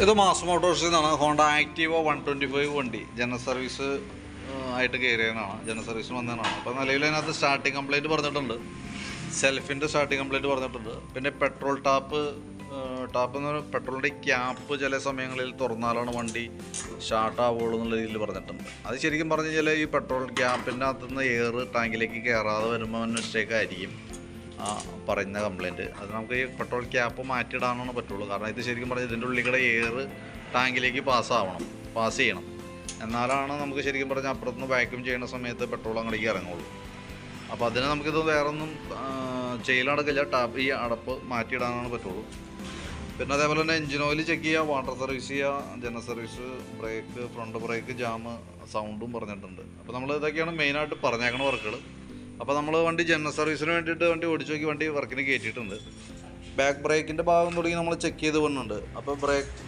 ഇത് മാസ് മോട്ടോഴ്സിൽ നിന്നാണ് Honda Activa 125 വണ്ടി ജനറൽ സർവീസ് ആയിട്ട് കയറിയതാണ്. ജനറൽ സർവീസ് വന്നതാണ്. അപ്പോൾ നിലവിൽ അതിനകത്ത് സ്റ്റാർട്ടിങ് കംപ്ലയിൻറ്റ് പറഞ്ഞിട്ടുണ്ട്, സെൽഫിൻ്റെ സ്റ്റാർട്ടിങ് കംപ്ലയിൻറ്റ് പറഞ്ഞിട്ടുണ്ട്. പിന്നെ പെട്രോൾ ടാപ്പ് എന്ന് പറഞ്ഞാൽ പെട്രോളിൻ്റെ ക്യാപ്പ് ചില സമയങ്ങളിൽ തുറന്നാലാണ് വണ്ടി സ്റ്റാർട്ടാവുള്ളൂ എന്നുള്ള രീതിയിൽ പറഞ്ഞിട്ടുണ്ട്. അത് ശരിക്കും പറഞ്ഞു കഴിഞ്ഞാൽ ഈ പെട്രോൾ ക്യാപ്പിൻ്റെ അകത്തുനിന്ന് എയർ ടാങ്കിലേക്ക് കയറാതെ വരുമ്പോൾ മിസ്റ്റേക്ക് ആയിരിക്കും പറയുന്ന കംപ്ലയിൻറ്റ്. അത് നമുക്ക് ഈ പെട്രോൾ ക്യാപ്പ് മാറ്റിയിടാനാണ് പറ്റുള്ളൂ. കാരണം ഇത് ശരിക്കും പറഞ്ഞാൽ ഇതിൻ്റെ ഉള്ളിൽ കൂടെ എയർ ടാങ്കിലേക്ക് പാസ് ചെയ്യണം. എന്നാലാണ് നമുക്ക് ശരിക്കും പറഞ്ഞാൽ അപ്പുറത്തുനിന്ന് വാക്യൂം ചെയ്യുന്ന സമയത്ത് പെട്രോൾ അങ്ങോട്ടേക്ക് ഇറങ്ങുള്ളൂ. അപ്പോൾ അതിന് നമുക്കിത് വേറെ ഒന്നും ചെയ്യലടക്കില്ല, ഈ അടപ്പ് മാറ്റിയിടാനാണ് പറ്റുള്ളൂ. പിന്നെ അതേപോലെ തന്നെ എഞ്ചിൻ ഓയിൽ ചെക്ക് ചെയ്യുക, വാട്ടർ സർവീസ് ചെയ്യുക, general service, brake, front brake, jam, സൗണ്ടും പറഞ്ഞിട്ടുണ്ട്. അപ്പോൾ നമ്മൾ ഇതൊക്കെയാണ് മെയിനായിട്ട് പറഞ്ഞേക്കുന്ന വർക്കുകൾ. അപ്പോൾ നമ്മൾ വണ്ടി ജനറൽ സർവീസിന് വേണ്ടിയിട്ട് വണ്ടി ഓടിച്ചു നോക്കി വണ്ടി വർക്കിന് കയറ്റിയിട്ടുണ്ട്. ബാക്ക് ബ്രേക്കിൻ്റെ ഭാഗം തുടങ്ങി നമ്മൾ ചെക്ക് ചെയ്ത് പോകുന്നുണ്ട്. അപ്പോൾ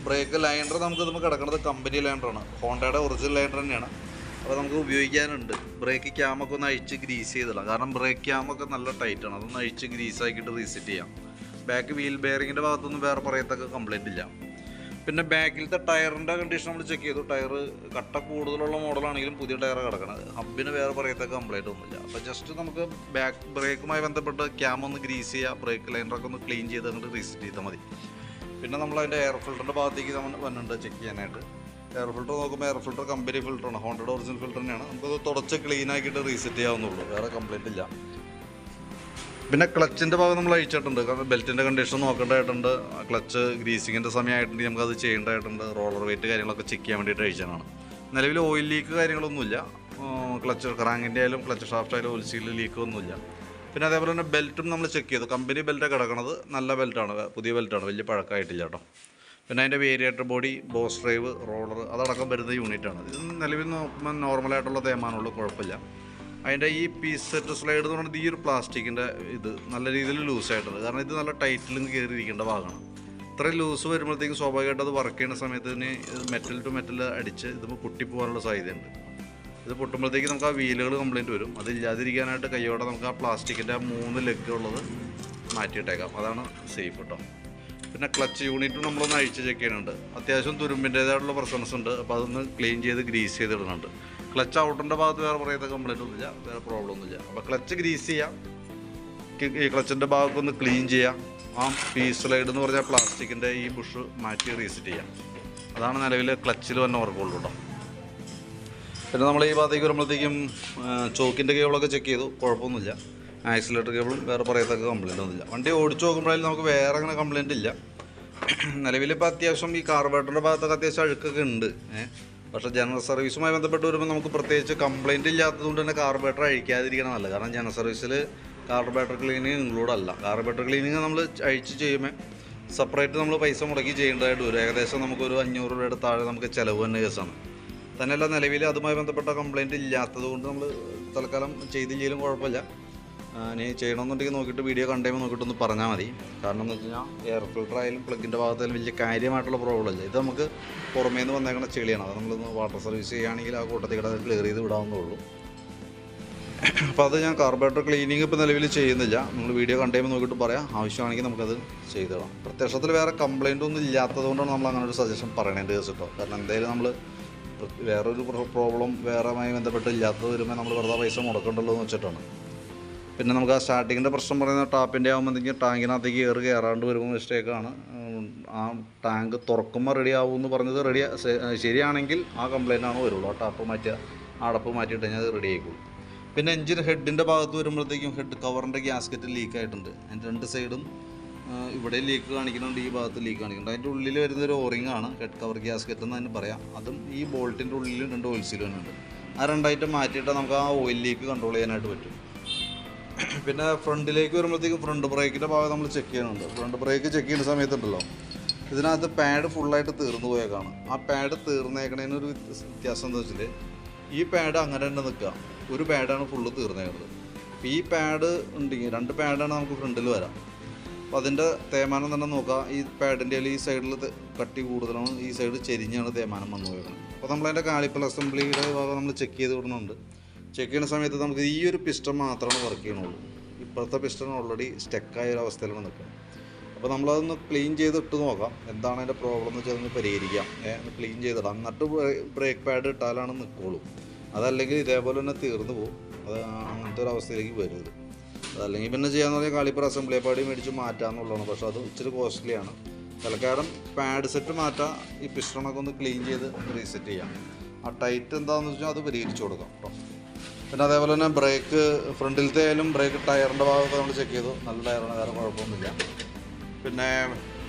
ബ്രേക്ക് ലൈനർ നമുക്ക് കിടക്കുന്നത് കമ്പനി ലൈനറാണ്, ഹോണ്ടയുടെ ഒറിജിനൽ ലൈനർ തന്നെയാണ്. അപ്പോൾ നമുക്ക് ഉപയോഗിക്കാനുണ്ട്. ബ്രേക്ക് ക്യാമൊക്കെ ഒന്ന് അഴിച്ച് ഗ്രീസ് ചെയ്തിടാം. കാരണം ബ്രേക്ക് ക്യാമൊക്കെ നല്ല ടൈറ്റാണ്, അതൊന്ന് അഴിച്ച് ഗ്രീസ് ആക്കിയിട്ട് റീസെറ്റ് ചെയ്യാം. ബാക്ക് വീൽ ബെയറിങ്ങിൻ്റെ ഭാഗത്തൊന്നും വേറെ പറയത്തക്ക കംപ്ലയിൻ്റ് ഇല്ല. പിന്നെ ബാക്കിലത്തെ ടയറിൻ്റെ കണ്ടീഷൻ നമ്മൾ ചെക്ക് ചെയ്തു. ടയർ കട്ട കൂടുതലുള്ള മോഡലാണെങ്കിലും പുതിയ ടയർ കിടക്കണം. ഹബിന് വേറെ പറയത്തക്ക കംപ്ലയിൻ്റ് ഒന്നുമില്ല. അപ്പോൾ ജസ്റ്റ് നമുക്ക് ബാക്ക് ബ്രേക്കുമായി ബന്ധപ്പെട്ട് ക്യാം ഒന്ന് ഗ്രീസ് ചെയ്യുക, ബ്രേക്ക് ലൈനറൊക്കെ ഒന്ന് ക്ലീൻ ചെയ്ത് അങ്ങോട്ട് റീസെറ്റ് ചെയ്താൽ മതി. പിന്നെ നമ്മളതിൻ്റെ എയർ ഫിൽറ്ററിൻ്റെ ഭാഗത്തേക്ക് നമ്മൾ വന്നിട്ടുണ്ട് ചെക്ക് ചെയ്യാനായിട്ട്. എയർ ഫിൽറ്റർ നോക്കുമ്പോൾ എയർ ഫിൽറ്റർ കമ്പനി ഫിൽറ്ററാണ്, ഹോണ്ടയുടെ ഒറിജിനൽ ഫിൽറ്റർ തന്നെയാണ്. നമുക്കത് തുടച്ച് ക്ലീൻ ആക്കിയിട്ട് റീസെറ്റ് ചെയ്യാവുന്നുള്ളൂ, വേറെ കംപ്ലയിൻ്റ് ഇല്ല. പിന്നെ ക്ലച്ചിൻ്റെ ഭാഗം നമ്മൾ അഴിച്ചിട്ടുണ്ട്. കാരണം ബെൽറ്റിൻ്റെ കണ്ടീഷൻ നോക്കേണ്ടതായിട്ടുണ്ട്, ക്ലച്ച് ഗ്രീസിങ്ങിൻ്റെ സമയമായിട്ടുണ്ടെങ്കിൽ നമുക്കത് ചെയ്യേണ്ടതായിട്ടുണ്ട്. റോളർ വെയിറ്റ് കാര്യങ്ങളൊക്കെ ചെക്ക് ചെയ്യാൻ വേണ്ടിയിട്ട് അഴിച്ചതാണ്. നിലവിൽ ഓയിൽ ലീക്ക് കാര്യങ്ങളൊന്നുമില്ല. ക്ലച്ച് ക്രാങ്കിൻ്റെ ആയാലും ക്ലച്ച് ഷാഫ്റ്റ് ആയാലും ഓയിൽ സീൽ ലീക്കൊന്നുമില്ല. പിന്നെ അതേപോലെ തന്നെ ബെൽറ്റും നമ്മൾ ചെക്ക് ചെയ്തു. കമ്പനി ബെൽറ്റ് കിടക്കുന്നത് നല്ല ബെൽറ്റാണ്, പുതിയ ബെൽറ്റാണ്, വലിയ പഴക്കമായിട്ടില്ല കേട്ടോ. പിന്നെ അതിൻ്റെ variator body, boss drive, roller അതടക്കം വരുന്ന യൂണിറ്റാണ്. ഇത് നിലവിൽ നോക്കുമ്പോൾ നോർമലായിട്ടുള്ള തേമാനുള്ളൂ, കുഴപ്പമില്ല. അതിൻ്റെ ഈ പീസ് സെറ്റ് സ്ലൈഡ് എന്ന് പറയുന്നത് ഈ ഒരു പ്ലാസ്റ്റിക്കിൻ്റെ ഇത് നല്ല രീതിയിൽ ലൂസായിട്ടുണ്ട്. കാരണം ഇത് നല്ല ടൈറ്റിലും കയറിയിരിക്കേണ്ട ഭാഗമാണ്. ഇത്രയും ലൂസ് വരുമ്പോഴത്തേക്കും സ്വാഭാവികമായിട്ട് അത് വർക്ക് ചെയ്യുന്ന സമയത്ത് തന്നെ മെറ്റൽ ടു മെറ്റൽ അടിച്ച് ഇതിപ്പോൾ പൊട്ടിപ്പോകാനുള്ള സാധ്യതയുണ്ട്. ഇത് പൊട്ടുമ്പോഴത്തേക്ക് നമുക്ക് ആ വീലുകൾ കംപ്ലയിൻറ്റ് വരും. അതില്ലാതിരിക്കാനായിട്ട് കൈയോടെ നമുക്ക് ആ പ്ലാസ്റ്റിക്കിൻ്റെ 3 ലെഗ് ഉള്ളത് മാറ്റിയിട്ടേക്കാം, അതാണ് സേഫ് കേട്ടോ. പിന്നെ ക്ലച്ച് യൂണിറ്റ് നമ്മളൊന്ന് അഴിച്ച് ചെക്ക് ചെയ്യുന്നുണ്ട്. അത്യാവശ്യം തുരുമ്പിൻ്റേതായിട്ടുള്ള പ്രസൻസ് ഉണ്ട്. അപ്പോൾ അതൊന്ന് ക്ലീൻ ചെയ്ത് ഗ്രീസ് ചെയ്തിടുന്നുണ്ട്. ക്ലച്ച് ഔട്ടറിൻ്റെ ഭാഗത്ത് വേറെ പറയുന്ന കംപ്ലയിൻ്റ് ഒന്നുമില്ല, വേറെ പ്രോബ്ലം ഒന്നുമില്ല. അപ്പോൾ ക്ലച്ച് ഗ്രീസ് ചെയ്യാം, ഈ ക്ലച്ചിൻ്റെ ഭാഗമൊക്കെ ഒന്ന് ക്ലീൻ ചെയ്യാം. ആ പീസ് സ്ലൈഡ് എന്ന് പറഞ്ഞാൽ പ്ലാസ്റ്റിക്കിൻ്റെ ഈ ബുഷ് മാറ്റി റീസെറ്റ് ചെയ്യാം. അതാണ് നിലവിൽ ക്ലച്ചിൽ തന്നെ വർക്കുള്ളൂ കേട്ടോ. പിന്നെ നമ്മൾ ഈ ഭാഗത്തേക്ക് വരുമ്പോഴത്തേക്കും ചോക്കിൻ്റെ കേബിളൊക്കെ ചെക്ക് ചെയ്തു, കുഴപ്പമൊന്നുമില്ല. ആക്സിലേറ്റർ കേബിളും വേറെ പറയത്തക്ക കംപ്ലയിൻ്റ് ഒന്നുമില്ല. വണ്ടി ഓടിച്ചു നോക്കുമ്പോഴായാലും നമുക്ക് വേറെ അങ്ങനെ കംപ്ലയിൻ്റ് ഇല്ല. നിലവിലിപ്പോൾ അത്യാവശ്യം ഈ കാർബറേറ്ററിൻ്റെ ഭാഗത്തൊക്കെ അത്യാവശ്യം അഴുക്കൊക്കെ ഉണ്ട്. പക്ഷേ ജനറൽ സർവീസുമായി ബന്ധപ്പെട്ട് വരുമ്പോൾ നമുക്ക് പ്രത്യേകിച്ച് കംപ്ലയിൻ്റ് ഇല്ലാത്തതുകൊണ്ട് തന്നെ കാർബറേറ്റർ അഴിക്കാതിരിക്കണം നല്ലത്. കാരണം ജനറൽ സർവീസിൽ കാർബറേറ്റർ ക്ലീനിങ് ഇൻക്ലൂഡ് അല്ല. കാർബറേറ്റർ ക്ലീനിങ് നമ്മൾ അഴിച്ച് ചെയ്യുമ്പോൾ സെപ്പറേറ്റ് നമ്മൾ പൈസ മുടക്കി ചെയ്യേണ്ടതായിട്ട് വരും. ഏകദേശം നമുക്കൊരു 500 രൂപയുടെ താഴെ നമുക്ക് ചിലവ് തന്നെ കേസാണ്. തന്നെയല്ല നിലവിൽ അതുമായി ബന്ധപ്പെട്ട കംപ്ലയിൻറ്റ് ഇല്ലാത്തത് കൊണ്ട് നമ്മൾ തൽക്കാലം ചെയ്തില്ലെങ്കിലും കുഴപ്പമില്ല. ഇനി ചെയ്യണമെന്നുണ്ടെങ്കിൽ നോക്കിയിട്ട് വീഡിയോ കണ്ടുമ്പോൾ നോക്കിയിട്ടൊന്ന് പറഞ്ഞാൽ മതി. കാരണം എന്ന് വെച്ച് കഴിഞ്ഞാൽ എയർ ഫിൽറ്റർ ആയാലും പ്ലഗിൻ്റെ ഭാഗത്തായാലും വലിയ കാര്യമായിട്ടുള്ള പ്രോബ്ലം ഇല്ല. ഇത് നമുക്ക് പുറമേ നിന്ന് വന്നേക്കുന്ന ചെളിയാണ്. അത് നമ്മളൊന്ന് വാട്ടർ സർവീസ് ചെയ്യുകയാണെങ്കിൽ ആ കൂട്ടത്തിൽ കൂടെ ക്ലിയർ ചെയ്ത് വിടാവുന്നതുള്ളൂ. അപ്പോൾ അത് ഞാൻ കാർബറേറ്റർ ക്ലീനിങ് ഇപ്പോൾ നിലവിൽ ചെയ്യുന്നില്ല. നമ്മൾ വീഡിയോ കണ്ടുമ്പോൾ നോക്കിയിട്ട് പറയാം, ആവശ്യമാണെങ്കിൽ നമുക്കത് ചെയ്തിടാം. പ്രത്യക്ഷത്തിൽ വേറെ കംപ്ലയിൻ്റ് ഒന്നും ഇല്ലാത്തത് കൊണ്ടാണ് നമ്മൾ അങ്ങനെ ഒരു സജഷൻ പറയണേണ്ട കേസ് കേട്ടോ. കാരണം എന്തായാലും നമ്മൾ വേറൊരു പ്രോബ്ലം വേറെയുമായി ബന്ധപ്പെട്ട് ഇല്ലാത്തത് വരുമ്പോൾ നമ്മൾ വെറുതെ പൈസ മുടക്കണ്ടല്ലോ എന്ന് വെച്ചിട്ടാണ്. പിന്നെ നമുക്ക് ആ സ്റ്റാർട്ടിങ്ങിൻ്റെ പ്രശ്നം പറയുന്നത് ടാപ്പിൻ്റെ ആകുമ്പോഴത്തേക്കും ടാങ്കിനകത്തേക്ക് കയറാണ്ട് വരുമ്പോൾ മിസ്റ്റേക്കാണ്. ആ ടാങ്ക് തുറക്കുമ്പോൾ റെഡി ആവുമെന്ന് പറഞ്ഞത് ശരിയാണെങ്കിൽ ആ കംപ്ലയിൻ്റാണ് വരുള്ളൂ. ആ ടാപ്പ് മാറ്റുക, അടപ്പ് മാറ്റിയിട്ട് കഴിഞ്ഞാൽ അത് റെഡി ആയിക്കോളും. പിന്നെ എഞ്ചിൻ ഹെഡിൻ്റെ ഭാഗത്ത് വരുമ്പോഴത്തേക്കും ഹെഡ് കവറിൻ്റെ ഗ്യാസ്കറ്റ് ലീക്ക് ആയിട്ടുണ്ട്. അതിൻ്റെ 2 സൈഡും ഇവിടെ ലീക്ക് കാണിക്കുന്നുണ്ട്, ഈ ഭാഗത്ത് ലീക്ക് കാണിക്കുന്നുണ്ട്. അതിൻ്റെ ഉള്ളിൽ വരുന്നൊരു ഓറിംഗ് ആണ് ഹെഡ് കവർ ഗ്യാസ്കറ്റ് എന്ന് തന്നെ പറയാം. അതും ഈ ബോൾട്ടിൻ്റെ ഉള്ളിൽ 2 ഓയിൽ സീൽ ഉണ്ട്. ആ 2 ഐറ്റം മാറ്റിയിട്ട് നമുക്ക് ആ ഓയിൽ ലീക്ക് കൺട്രോൾ ചെയ്യാനായിട്ട് പറ്റും. പിന്നെ ഫ്രണ്ടിലേക്ക് വരുമ്പോഴത്തേക്കും ഫ്രണ്ട് ബ്രേക്കിൻ്റെ ഭാഗം നമ്മൾ ചെക്ക് ചെയ്യുന്നുണ്ട്. ഫ്രണ്ട് ബ്രേക്ക് ചെക്ക് ചെയ്യുന്ന സമയത്തുണ്ടല്ലോ, ഇതിനകത്ത് പാഡ് ഫുള്ളായിട്ട് തീർന്നു പോയേക്കാണ്. ആ പാഡ് തീർന്നേക്കണതിനൊരു വ്യത്യാസം എന്താ വെച്ചാൽ ഈ പാഡ് അങ്ങനെ തന്നെ നിൽക്കുക, ഒരു പാഡാണ് ഫുള്ള് തീർന്നേക്കുന്നത്. അപ്പോൾ ഈ പാഡ് ഉണ്ടെങ്കിൽ 2 പാഡാണ് നമുക്ക് ഫ്രണ്ടിൽ വരാം. അപ്പോൾ അതിൻ്റെ തേമാനം തന്നെ നോക്കുക. ഈ പാഡിൻ്റെ ഈ സൈഡിൽ കട്ടി കൂടുതലാണ്, ഈ സൈഡ് ചെരിഞ്ഞാണ് തേമാനം വന്നു പോയേക്കുന്നത്. അപ്പോൾ നമ്മളതിൻ്റെ കാലിപ്പർ അസംബ്ലിയുടെ ഭാഗം നമ്മൾ ചെക്ക് ചെയ്ത് വിടുന്നുണ്ട്. ചെക്ക് ചെയ്യുന്ന സമയത്ത് നമുക്ക് ഈ ഒരു പിസ്റ്റൺ മാത്രമാണ് വർക്ക് ചെയ്യണുള്ളൂ. ഇപ്പോഴത്തെ പിസ്റ്റൺ ഓൾറെഡി സ്റ്റക്കായ ഒരു അവസ്ഥയിലാണ് നിൽക്കുന്നത്. അപ്പോൾ അപ്പോൾ നമ്മളതൊന്ന് ക്ലീൻ ചെയ്തിട്ട് നോക്കാം എന്താണ് അതിൻ്റെ പ്രോബ്ലം എന്ന് വെച്ചാൽ ഒന്ന് പരിഹരിക്കാം. ക്ലീൻ ചെയ്തിടാം, എന്നിട്ട് ബ്രേക്ക് പാഡ് ഇട്ടാലാണ് നിൽക്കുള്ളൂ. അതല്ലെങ്കിൽ ഇതേപോലെ തന്നെ തീർന്നു പോകും. അത് അങ്ങനത്തെ ഒരു അവസ്ഥയിലേക്ക് വരരുത്. അതല്ലെങ്കിൽ പിന്നെ ചെയ്യാന്ന് പറഞ്ഞാൽ കാലിപ്പർ അസംബ്ലി പാടി മേടിച്ച് മാറ്റാമെന്നുള്ളതാണ്. പക്ഷേ അത് ഇച്ചിരി കോസ്റ്റ്ലിയാണ്. തൽക്കാലം പാഡ് സെറ്റ് മാറ്റാം, ഈ പിസ്റ്റണൊക്കെ ഒന്ന് ക്ലീൻ ചെയ്ത് റീസെറ്റ് ചെയ്യാം. ആ ടൈറ്റ് എന്താണെന്ന് വെച്ചാൽ അത് പരിഹരിച്ചു കൊടുക്കാം കേട്ടോ. പിന്നെ അതേപോലെ തന്നെ ബ്രേക്ക് ഫ്രണ്ടിലത്തെ ആയാലും ബ്രേക്ക് ടയറിൻ്റെ ഭാഗമൊക്കെ നമ്മൾ ചെക്ക് ചെയ്തു, നല്ല ടയറാണ്, വേറെ കുഴപ്പമൊന്നുമില്ല. പിന്നെ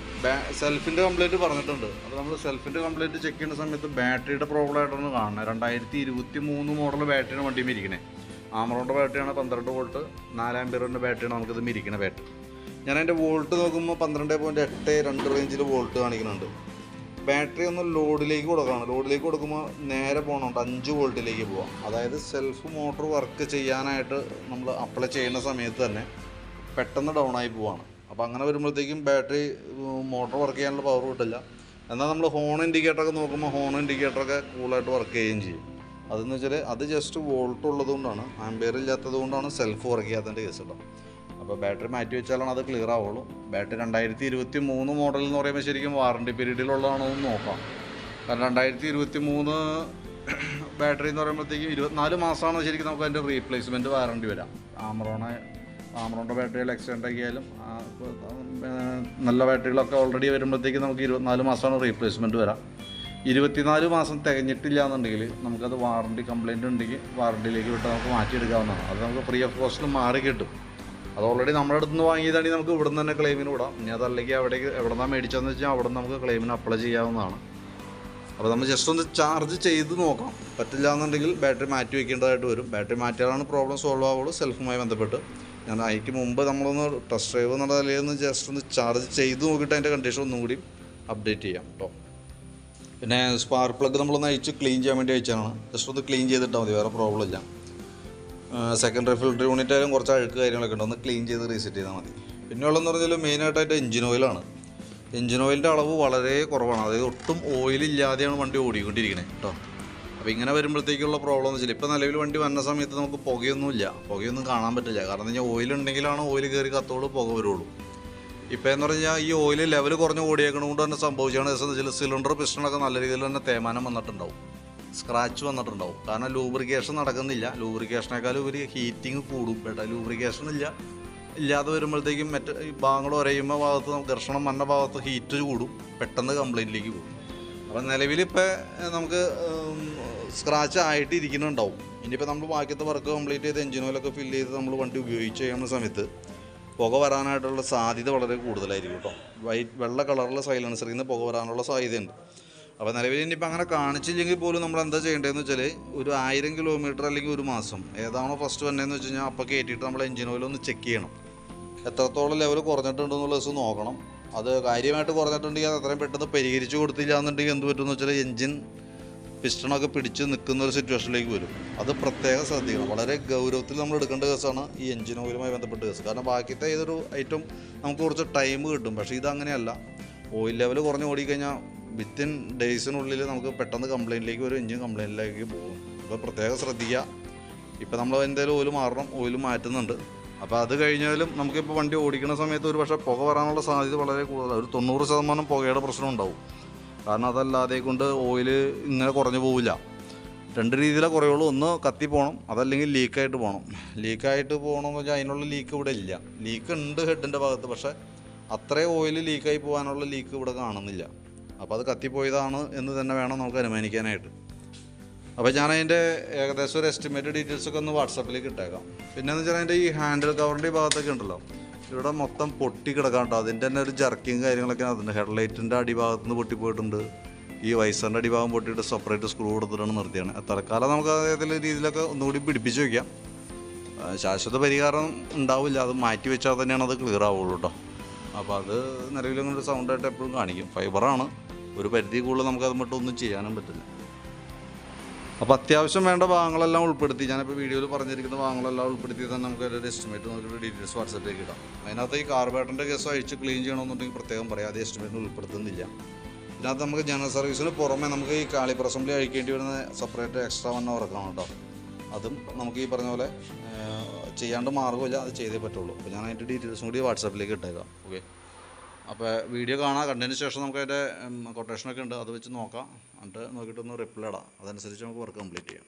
സെൽഫിൻ്റെ കംപ്ലൈൻറ്റ് പറഞ്ഞിട്ടുണ്ട്. അപ്പോൾ നമ്മൾ സെൽഫിൻ്റെ കംപ്ലൈൻറ്റ് ചെക്ക് ചെയ്യുന്ന സമയത്ത് ബാറ്ററിയുടെ പ്രോബ്ലം ആയിട്ടാണ് കാണുന്നത്. 2023 മോഡൽ ബാറ്ററിയാണ് വണ്ടിയിൽ ഇരിക്കണേ. ആമറോണിൻ്റെ ബാറ്ററിയാണ് 12 വോൾട്ട് 4 ആമ്പിയറിൻ്റെ ബാറ്ററിയാണ് നമുക്കിത് ഇരിക്കുന്ന ബാറ്ററി. ഞാൻ അതിൻ്റെ വോൾട്ട് നോക്കുമ്പോൾ 12.82 റേഞ്ചിൽ വോൾട്ട് കാണിക്കുന്നുണ്ട്. ബാറ്ററി ഒന്ന് ലോഡിലേക്ക് കൊടുക്കണം. ലോഡിലേക്ക് കൊടുക്കുമ്പോൾ നേരെ പോകണമുണ്ട് 5 വോൾട്ടിലേക്ക് പോകാം. അതായത് സെൽഫ് മോട്ടോർ വർക്ക് ചെയ്യാനായിട്ട് നമ്മൾ അപ്ലൈ ചെയ്യുന്ന സമയത്ത് തന്നെ പെട്ടെന്ന് ഡൗൺ ആയി പോവാണ്. അപ്പോൾ അങ്ങനെ വരുമ്പോഴത്തേക്കും ബാറ്ററി മോട്ടോർ വർക്ക് ചെയ്യാനുള്ള പവർ കിട്ടില്ല. എന്നാൽ നമ്മൾ ഹോൺ ഇൻഡിക്കേറ്ററൊക്കെ നോക്കുമ്പോൾ ഹോൺ ഇൻഡിക്കേറ്ററൊക്കെ കൂളായിട്ട് വർക്ക് ചെയ്യുകയും ചെയ്യും. അതെന്ന് വെച്ചാൽ അത് ജസ്റ്റ് വോൾട്ട് ഉള്ളത് കൊണ്ടാണ്, ആംബിയർ ഇല്ലാത്തത് കൊണ്ടാണ് സെൽഫ് വർക്ക് ചെയ്യാത്തതിൻ്റെ കേസ് കേട്ടോ. അപ്പോൾ ബാറ്ററി മാറ്റി വെച്ചാലാണ് അത് ക്ലിയർ ആവുള്ളൂ. ബാറ്ററി 2023 മോഡൽ എന്ന് പറയുമ്പോൾ ശരിക്കും വാറണ്ടി പീരീഡിലുള്ളതാണോ എന്ന് നോക്കാം. കാരണം 2023 ബാറ്ററി എന്ന് പറയുമ്പോഴത്തേക്കും 24 മാസമാണ് ശരിക്കും നമുക്ക് അതിൻ്റെ റീപ്ലേസ്മെൻറ്റ് വാറണ്ടി വരാം. ആമറോണിൻ്റെ ബാറ്ററികൾ എക്സ്റ്റെൻഡ് ആക്കിയാലും നല്ല ബാറ്ററികളൊക്കെ ഓൾറെഡി വരുമ്പോഴത്തേക്കും നമുക്ക് 24 മാസമാണ് റീപ്ലേസ്മെൻറ്റ് വരാം. 24 മാസം തികഞ്ഞിട്ടില്ല എന്നുണ്ടെങ്കിൽ നമുക്കത് വാറണ്ടി കംപ്ലയിൻറ്റ് ഉണ്ടെങ്കിൽ വാറണ്ടിയിലേക്ക് വിട്ട് നമുക്ക് മാറ്റിയെടുക്കാവുന്നതാണ്. അത് നമുക്ക് ഫ്രീ ഓഫ് കോസ്റ്റിൽ മാറി കിട്ടും. അത് ഓൾറെഡി നമ്മുടെ അടുത്ത് നിന്ന് വാങ്ങിയതാണെങ്കിൽ നമുക്ക് ഇവിടെ നിന്ന് തന്നെ ക്ലെയിമിന് വിടാം. ഇനി അതല്ലെങ്കിൽ അവിടേക്ക് എവിടെ നിന്നാണ് മേടിച്ചതെന്ന് വെച്ചാൽ അവിടെ നിന്ന് നമുക്ക് ക്ലെയിമിന് അപ്ലൈ ചെയ്യാവുന്നതാണ്. അപ്പോൾ നമ്മൾ ജസ്റ്റ് ഒന്ന് ചാർജ് ചെയ്ത് നോക്കാം. പറ്റില്ല എന്നുണ്ടെങ്കിൽ ബാറ്ററി മാറ്റി വയ്ക്കേണ്ടതായിട്ട് വരും. ബാറ്ററി മാറ്റിയാലാണ് പ്രോബ്ലം സോൾവ് ആവുള്ളൂ. സെൽഫുമായി ബന്ധപ്പെട്ട് ഞാൻ അതിക്ക് മുമ്പ് നമ്മളൊന്ന് ടെസ്റ്റ് ഡ്രൈവ് എന്നുള്ള നിലയിൽ നിന്ന് ജസ്റ്റ് ഒന്ന് ചാർജ് ചെയ്ത് നോക്കിയിട്ട് അതിൻ്റെ കണ്ടീഷൻ ഒന്നും കൂടി അപ്ഡേറ്റ് ചെയ്യാം കേട്ടോ. പിന്നെ സ്പാർക്ക് പ്ലഗ് നമ്മളൊന്ന് അയച്ച് ക്ലീൻ ചെയ്യാൻ വേണ്ടി അയച്ചതാണ്. ജസ്റ്റ് ഒന്ന് ക്ലീൻ ചെയ്തിട്ടാൽ മതി, വേറെ പ്രോബ്ലം ഇല്ല. സെക്കൻഡറി ഫിൽറ്റർ യൂണിറ്റ് ആയാലും കുറച്ച് അഴുക്ക് കാര്യങ്ങളൊക്കെ ഉണ്ട്, ഒന്ന് ക്ലീൻ ചെയ്ത് റീസെറ്റ് ചെയ്താൽ മതി. പിന്നെ ഉള്ളതെന്ന് പറഞ്ഞാൽ മെയിനായിട്ട് എഞ്ചിൻ ഓയിലാണ്. എഞ്ചിൻ ഓയിലിൻ്റെ അളവ് വളരെ കുറവാണ്. അതായത് ഒട്ടും ഓയിലില്ലാതെയാണ് വണ്ടി ഓടിക്കൊണ്ടിരിക്കുന്നത് കേട്ടോ. അപ്പോൾ ഇങ്ങനെ വരുമ്പോഴത്തേക്കുള്ള പ്രോബ്ലം എന്ന് വെച്ചാൽ ഇപ്പോൾ നിലവിൽ വണ്ടി വന്ന സമയത്ത് നമുക്ക് പുകയൊന്നും കാണാൻ പറ്റില്ല. കാരണം എന്ന് വെച്ചാൽ ഓയിലുണ്ടെങ്കിലാണ് ഓയിൽ കയറി കത്തോളൂ പുക വരുള്ളൂ. ഇപ്പോൾ എന്ന് പറഞ്ഞാൽ ഈ ഓയിൽ ലെവൽ കുറഞ്ഞ് ഓടിയേക്കണതുകൊണ്ട് തന്നെ സംഭവിച്ചാണ് എന്ന് വെച്ചാൽ സിലിണ്ടർ പിസ്റ്റണൊക്കെ നല്ല രീതിയിൽ തന്നെ തേയ്മാനം വന്നിട്ടുണ്ടാവും, സ്ക്രാച്ച് വന്നിട്ടുണ്ടാവും. കാരണം ലൂബ്രിക്കേഷൻ നടക്കുന്നില്ല. ലൂബ്രിക്കേഷനേക്കാളും ഒരു ഹീറ്റിങ് കൂടും. ലൂബ്രിക്കേഷൻ ഇല്ലാതെ വരുമ്പോഴത്തേക്കും മറ്റ് ഈ ഭാഗങ്ങൾ ഒരയുമ്പോൾ ഭാഗത്ത് ഘർഷണം വന്ന ഭാഗത്ത് ഹീറ്റ് കൂടും, പെട്ടെന്ന് കംപ്ലൈൻറ്റിലേക്ക് പോകും. അപ്പം നിലവിലിപ്പോൾ നമുക്ക് സ്ക്രാച്ച് ആയിട്ട് ഇരിക്കുന്നുണ്ടാവും. ഇനിയിപ്പോൾ നമ്മൾ ബാക്കിയത്തെ വർക്ക് കംപ്ലീറ്റ് ചെയ്ത് എഞ്ചിൻ ഓയിലൊക്കെ ഫില്ല് ചെയ്ത് നമ്മൾ വണ്ടി ഉപയോഗിച്ച് ചെയ്യുന്ന സമയത്ത് പുക വരാനായിട്ടുള്ള സാധ്യത വളരെ കൂടുതലായിരിക്കും കേട്ടോ. വെള്ള കളറിൽ സൈലൻസറിൽ നിന്ന് പുക വരാനുള്ള സാധ്യതയുണ്ട്. അപ്പോൾ നിലവിൽ ഇനിയിപ്പോൾ അങ്ങനെ കാണിച്ചില്ലെങ്കിൽ പോലും നമ്മൾ എന്താ ചെയ്യേണ്ടതെന്ന് വെച്ചാൽ ഒരു 1000 കിലോമീറ്റർ അല്ലെങ്കിൽ ഒരു മാസം ഏതാണോ ഫസ്റ്റ് വന്നതെന്ന് വെച്ച് കഴിഞ്ഞാൽ അപ്പോൾ കയറ്റിയിട്ട് നമ്മൾ എഞ്ചിൻ ഓയിൽ ഒന്ന് ചെക്ക് ചെയ്യണം. എത്രത്തോളം ലെവൽ കുറഞ്ഞിട്ടുണ്ടെന്നുള്ള ദിവസം നോക്കണം. അത് കാര്യമായിട്ട് കുറഞ്ഞിട്ടുണ്ടെങ്കിൽ അത് അത്രയും പെട്ടെന്ന് പരിഹരിച്ച് കൊടുത്തില്ല എന്നുണ്ടെങ്കിൽ എന്ത് പറ്റുമെന്ന് വെച്ചാൽ എഞ്ചിൻ പിസ്റ്റണൊക്കെ പിടിച്ച് നിൽക്കുന്ന ഒരു സിറ്റുവേഷനിലേക്ക് വരും. അത് പ്രത്യേകം ശ്രദ്ധിക്കണം. വളരെ ഗൗരവത്തിൽ നമ്മൾ എടുക്കേണ്ട കേസാണ് ഈ എഞ്ചിൻ ഓയിലുമായി ബന്ധപ്പെട്ട കേസ്. കാരണം ബാക്കിയത്തെ ഏതൊരു ഐറ്റം നമുക്ക് കുറച്ച് ടൈം കിട്ടും. പക്ഷേ ഇതങ്ങനെയല്ല. ഓയിൽ ലെവൽ കുറഞ്ഞ് ഓടിക്കഴിഞ്ഞാൽ വിത്തിൻ ഡേയ്സിനുള്ളിൽ നമുക്ക് പെട്ടെന്ന് കംപ്ലയിൻറ്റിലേക്ക് ഒരു എഞ്ചിൻ കംപ്ലയിൻറ്റിലേക്ക് പോകും. അപ്പോൾ പ്രത്യേകം ശ്രദ്ധിക്കുക. ഇപ്പോൾ നമ്മൾ എന്തെങ്കിലും ഓയിൽ മാറണം, ഓയിൽ മാറ്റുന്നുണ്ട്. അപ്പോൾ അത് കഴിഞ്ഞാലും നമുക്കിപ്പോൾ വണ്ടി ഓടിക്കുന്ന സമയത്ത് ഒരു പക്ഷേ പുക വരാനുള്ള സാധ്യത വളരെ കൂടുതലാണ്. ഒരു 90% പുകയുടെ പ്രശ്നം ഉണ്ടാവും. കാരണം അതല്ലാതെ കൊണ്ട് ഓയിൽ ഇങ്ങനെ കുറഞ്ഞു പോവില്ല. 2 രീതിയിലേ കുറയുള്ളൂ. ഒന്ന് കത്തി പോകണം, അതല്ലെങ്കിൽ ലീക്കായിട്ട് പോകണം. ലീക്കായിട്ട് പോകണമെന്ന് വെച്ചാൽ അതിനുള്ള ലീക്ക് ഇവിടെ ഇല്ല. ലീക്ക് ഉണ്ട് ഹെഡിൻ്റെ ഭാഗത്ത്, പക്ഷേ അത്രയും ഓയിൽ ലീക്കായി പോകാനുള്ള ലീക്ക് ഇവിടെ കാണുന്നില്ല. അപ്പോൾ അത് കത്തിപ്പോയതാണ് എന്ന് തന്നെ വേണം നമുക്ക് അനുമാനിക്കാനായിട്ട്. അപ്പോൾ ഞാനതിൻ്റെ ഏകദേശം ഒരു എസ്റ്റിമേറ്റ് ഡീറ്റെയിൽസൊക്കെ ഒന്ന് വാട്സാപ്പിലേക്ക് ഇട്ടേക്കാം. പിന്നെയെന്ന് വെച്ചാൽ അതിൻ്റെ ഈ ഹാൻഡിൽ കവറിൻ്റെ ഭാഗത്തൊക്കെ ഉണ്ടല്ലോ, ഇവിടെ മൊത്തം പൊട്ടി കിടക്കാണ്ട്. അതിൻ്റെ തന്നെ ഒരു ജർക്കിങ് കാര്യങ്ങളൊക്കെ അതിൻ്റെ ഹെഡ്ലൈറ്റിൻ്റെ അടിഭാഗത്ത് നിന്ന് പൊട്ടിപ്പോയിട്ടുണ്ട്. ഈ വൈസറിൻ്റെ അടിഭാഗം പൊട്ടിയിട്ട് സെപ്പറേറ്റ് സ്ക്രൂ കൊടുത്തിട്ടാണ് നിർത്തിയാണ്. തൽക്കാലം നമുക്ക് അതേതെങ്കിലും രീതിയിലൊക്കെ ഒന്നുകൂടി പിടിപ്പിച്ച് വയ്ക്കാം. ശാശ്വത പരിഹാരം ഉണ്ടാവില്ല. അത് മാറ്റി വെച്ചാൽ തന്നെയാണ് അത് ക്ലിയർ ആവുള്ളൂ കേട്ടോ. അപ്പോൾ അത് നിലവിലങ്ങനെ ഒരു സൗണ്ടായിട്ട് എപ്പോഴും കാണിക്കും. ഫൈബറാണ്, ഒരു പരിധി കൂടുതൽ നമുക്കത് മറ്റൊന്നും ചെയ്യാനും പറ്റില്ല. അപ്പോൾ അത്യാവശ്യം വേണ്ട ഭാഗങ്ങളെല്ലാം ഉൾപ്പെടുത്തി, ഞാനിപ്പോൾ വീഡിയോയിൽ പറഞ്ഞിരിക്കുന്ന ഭാഗങ്ങളെല്ലാം ഉൾപ്പെടുത്തി തന്നെ നമുക്ക് ഒരു എസ്റ്റിമേറ്റ് നോക്കിയിട്ട് ഡീറ്റെയിൽസ് വാട്സാപ്പിലേക്ക് ഇടാം. അതിനകത്ത് ഈ കാർബേറ്ററിൻ്റെ കേസ് അഴിച്ച് ക്ലീൻ ചെയ്യണമെന്നുണ്ടെങ്കിൽ പ്രത്യേകം പറയാം, അത് എസ്റ്റിമേറ്റിന് ഉൾപ്പെടുത്തുന്നില്ല. ഇതിനകത്ത് നമുക്ക് ജനറൽ സർവീസിന് പുറമെ നമുക്ക് ഈ കാലിപ്പർ അസംബ്ലി അഴിക്കേണ്ടി വരുന്ന സെപ്പറേറ്റ് എക്സ്ട്രാ 1 വർക്കാണ് കേട്ടോ. അതും നമുക്ക് ഈ പറഞ്ഞ പോലെ ചെയ്യാണ്ട് മാർഗ്ഗമില്ല, അത് ചെയ്തേ പറ്റുള്ളൂ. അപ്പോൾ ഞാൻ അതിൻ്റെ ഡീറ്റെയിൽസും കൂടി വാട്സാപ്പിലേക്ക് ഇട്ടേക്കാം. ഓക്കെ. അപ്പോൾ വീഡിയോ കാണാം, കണ്ടതിന് ശേഷം നമുക്ക് അതിൻ്റെ കൊട്ടേഷനൊക്കെ ഉണ്ട്, അത് വെച്ച് നോക്കാം. എന്നിട്ട് നോക്കിയിട്ടൊന്ന് റിപ്ലൈ ഇടാം, അതനുസരിച്ച് നമുക്ക് വർക്ക് കംപ്ലീറ്റ് ചെയ്യാം.